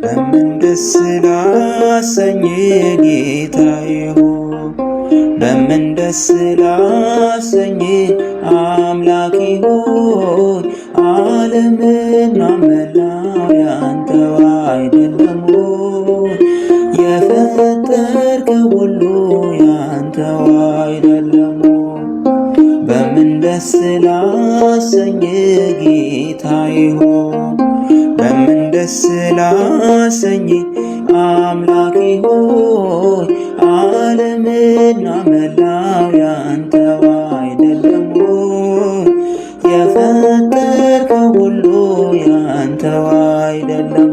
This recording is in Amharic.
በምን ደስ ላሰኝ ጌታዬ ሆይ በምን ደስ ላሰኝ አምላኬ ሆይ ዓለምና መላው ያንተው አይደለም ሆይ የፈጠርከው ሁሉ ያንተው አይደለም ሆይ በምን ደስ ላሰኝ ጌታዬ ሆይ በምን ደስ ላሰኝ አምላኬ ሆይ ዓለምና መላው ያንተው አይደለም ሆይ የፈጠርከው ሁሉ ያንተው አይደለም